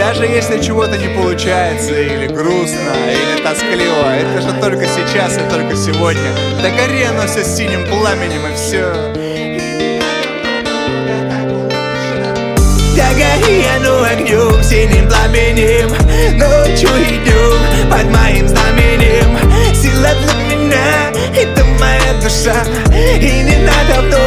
Даже если чего-то не получается, или грустно, или тоскливо, это же только сейчас и только сегодня. Да гори оно все синим пламенем, и все. Да гори оно огнем, синим пламенем. Ночью идем под моим знаменем. Сила для меня, это моя душа. И не надо вновь